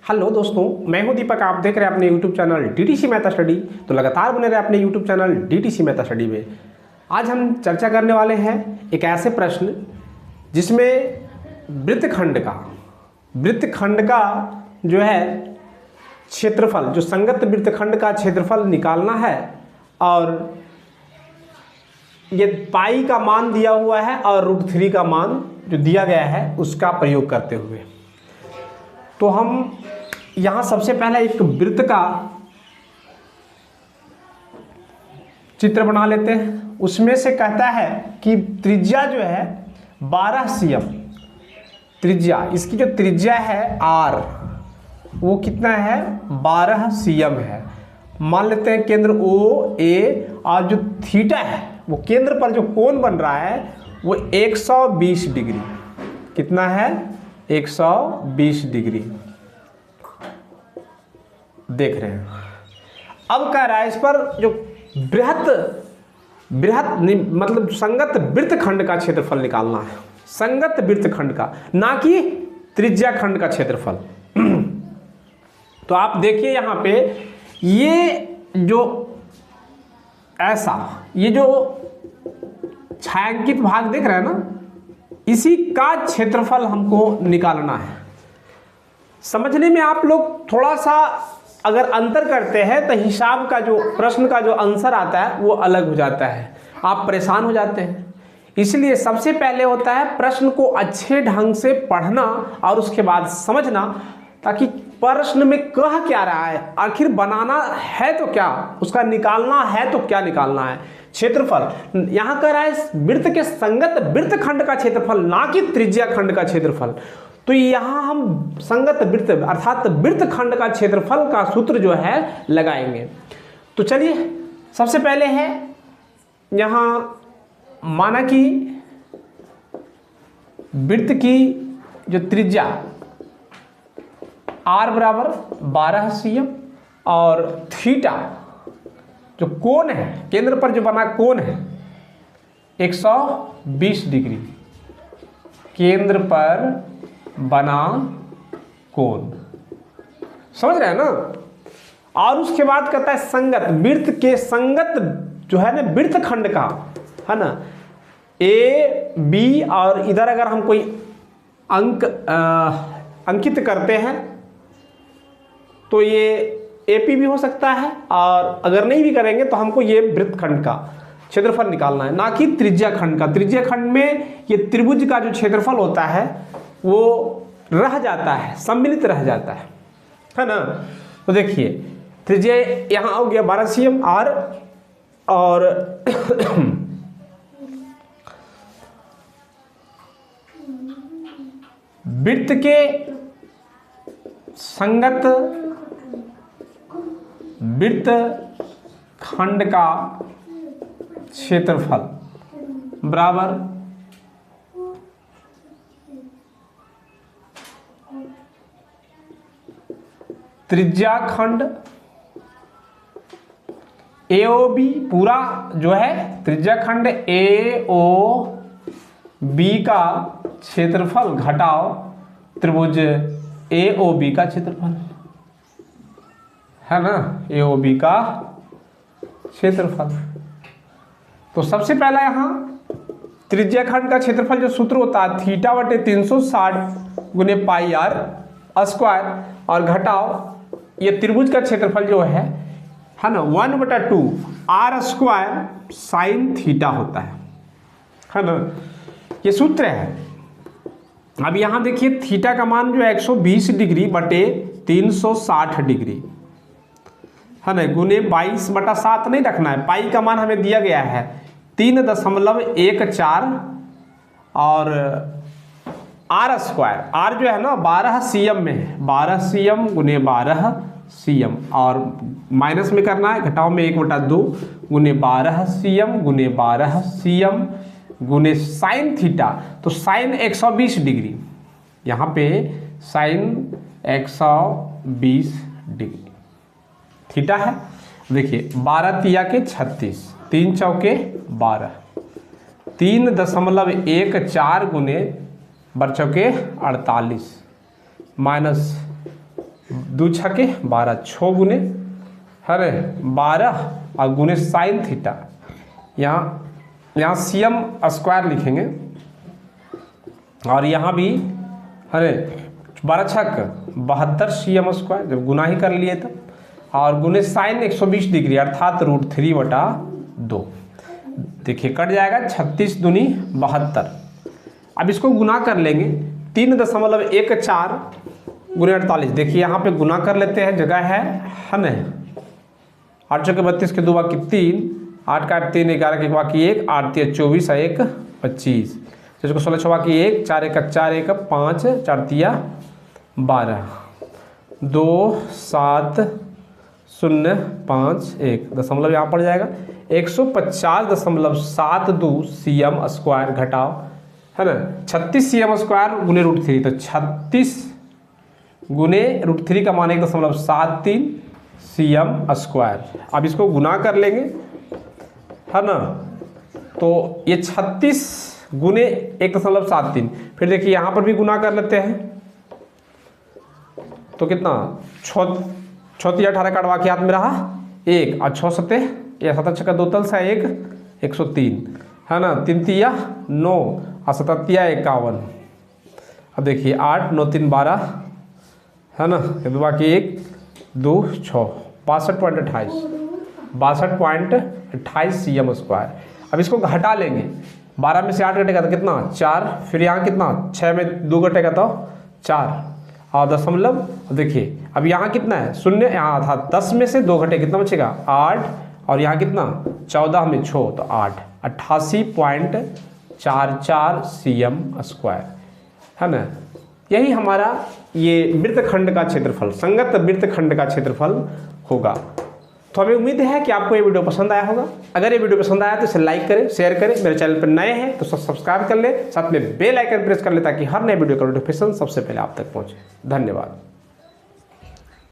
Hello दोस्तों, मैं हूं दीपक। आप देख रहे हैं अपने YouTube channel DTC math study. तो लगातार बने रहे अपने YouTube channel DTC math study में। आज हम चर्चा करने वाले हैं एक ऐसे प्रश्न जिसमें वृत्तखंड का जो है क्षेत्रफल, जो संगत वृत्तखंड का क्षेत्रफल निकालना है। और ये पाई का मान दिया हुआ है और √3 का मान जो दिया गया है उसका प्रयोग करते हुए। तो हम यहाँ सबसे पहले एक वृत्त का चित्र बना लेते हैं। उसमें से कहता है कि त्रिज्या जो है 12 cm, त्रिज्या इसकी जो त्रिज्या है r वो कितना है 12 cm है। मान लेते हैं केंद्र OA और जो थीटा है वो केंद्र पर जो कोण बन रहा है वो 120 डिग्री। कितना है 120 डिग्री देख रहे हैं। अब कह रहा है इस पर जो बृहत मतलब संगत वृत्तखंड का क्षेत्रफल निकालना है। संगत वृत्तखंड का, ना कि त्रिज्या खंड का क्षेत्रफल। तो आप देखिए यहाँ पे ये जो छायांकित भाग देख रहे हैं ना, इसी का क्षेत्रफल हमको निकालना है। समझने में आप लोग थोड़ा सा अगर अंतर करते हैं तो हिसाब का जो प्रश्न का जो आंसर आता है वो अलग हो जाता है, आप परेशान हो जाते हैं। इसलिए सबसे पहले होता है प्रश्न को अच्छे ढंग से पढ़ना और उसके बाद समझना, ताकि प्रश्न में कह क्या रहा है, आखिर बनाना है तो क्या, उसका निकालना है तो क्या निकालना है। क्षेत्रफल यहाँ कह रहा है वृत्त के संगत वृत्तखंड का क्षेत्रफल, ना कि त्रिज्या खंड का क्षेत्रफल। तो यहाँ हम संगत वृत्त अर्थात वृत्तखंड का क्षेत्रफल का सूत्र जो है लगाएंगे। तो चलिए सबसे पहले है यहाँ माना कि वृत्त की जो त्रिज्या r बराबर 12 cm और थीटा जो कोण है, केंद्र पर जो बना कोण है 120 डिग्री, केंद्र पर बना कोण, समझ रहे हैं ना। और उसके बाद कहता है संगत वृत्त के संगत जो है ना वृत्तखंड का, है ना, AB और इधर अगर हम कोई अंक अंकित करते हैं तो ये AP भी हो सकता है, और अगर नहीं भी करेंगे तो हमको ये वृत्तखंड का क्षेत्रफल निकालना है, ना कि त्रिज्या खंड का। त्रिज्या खंड में ये त्रिभुज का जो क्षेत्रफल होता है वो रह जाता है, सम्मिलित रह जाता है ना। तो देखिए त्रिज्या यहाँ हो गया 12 cm r, और वृत्त के संगत वृत्त खंड का क्षेत्रफल बराबर त्रिज्या खंड AOB पूरा जो है त्रिज्या खंड AOB का क्षेत्रफल घटाओ त्रिभुज AOB का क्षेत्रफल, है ना, AOB का क्षेत्रफल। तो सबसे पहला यहाँ त्रिज्या खंड का क्षेत्रफल जो सूत्र होता है थीटा बटे 360 गुने पाई r स्क्वायर, और घटाओ ये त्रिभुज का क्षेत्रफल जो है ना 1/2 r स्क्वायर साइन थीटा होता है ना। ये सूत्र है। अब यहाँ देखिए थीटा का मान जो है 120 डिग्री बटे 360 डिग्री, है ना, गुने 22/7 नहीं रखना है। पाई का मान हमें दिया गया है 3.14, और r स्क्वायर, r जो है ना 12 cm में है, 12 cm गुने 12 cm, और माइनस में करना है, घटाओ में 1/2 गुने 12 cm गुने 12 cm गुने साइन थीटा। तो साइन 120 डिग्री, यहाँ पे साइन 120 डिग्री थीटा है। देखिए 12 तिया के 36, 3 चौके 12, 3.14 गुने 12 चौके 48 माइनस 2 छके 12, 6 गुने है ना 12 और गुने साइन थीटा। यहाँ सीएम स्क्वायर लिखेंगे और यहाँ भी अरे 12 छक 72 सीएम स्क्वायर, जब गुना ही कर लिए तब, और गुने साइन 120 डिग्री अर्थात √3/2। देखिए कट जाएगा 36 दूनी 72। अब इसको गुना कर लेंगे 3.14 गुने 48। देखिए यहाँ पे गुना कर लेते हैं, जगह है ना 8 चौके 32 के 2 बाकी 3, 8 का 3 11 के बाकी 1, 8 3 24 और 1 25, जिसको 16 6 बाकी 1, 4 1 4 1 5, 4 3 12, 2 7 0 5 1 दशमलव यहाँ पड़ जाएगा 150.72 सीएम स्क्वायर घटाओ है ना 36 सीएम स्क्वायर गुने √3, तो 36 गुने √3 का मान 1.73 सीएम स्क्वायर। अब इसको गुना कर लेंगे है ना, तो ये 36 गुने 1.73। फिर देखिए यहाँ पर भी गुना कर लेते हैं, तो कितना 6 18 कटवा के हाथ में रहा 1 और 6 7 7 छक्का 2 तल सा 1 103 है ना, 3 3 9 और 7 3 51। अब देखिए 8 9 3 12 है ना, ये बाकी 1 2 6 62.28 सीएम स्क्वायर। अब इसको घटा लेंगे, 12 में से 8 घटेगा तो कितना 4, फिर यहाँ कितना 6 में 2 घटेगा तो 4 और दशमलव। देखिए अब यहाँ कितना है 0, यहाँ था 10 में से 2 घटे कितना बचेगा 8, और यहाँ कितना 14 में 6 तो 8, 88.44 सीएम स्क्वायर है ना। यही हमारा ये वृत्तखंड का क्षेत्रफल, संगत वृत्तखंड का क्षेत्रफल होगा। तो हमें उम्मीद है कि आपको ये वीडियो पसंद आया होगा। अगर ये वीडियो पसंद आया तो इसे लाइक करें, शेयर करें। मेरे चैनल पर नए हैं तो सब्सक्राइब कर ले, साथ में बेल आइकन प्रेस कर ले ताकि हर नए वीडियो का नोटिफिकेशन सबसे पहले आप तक पहुंचे। धन्यवाद।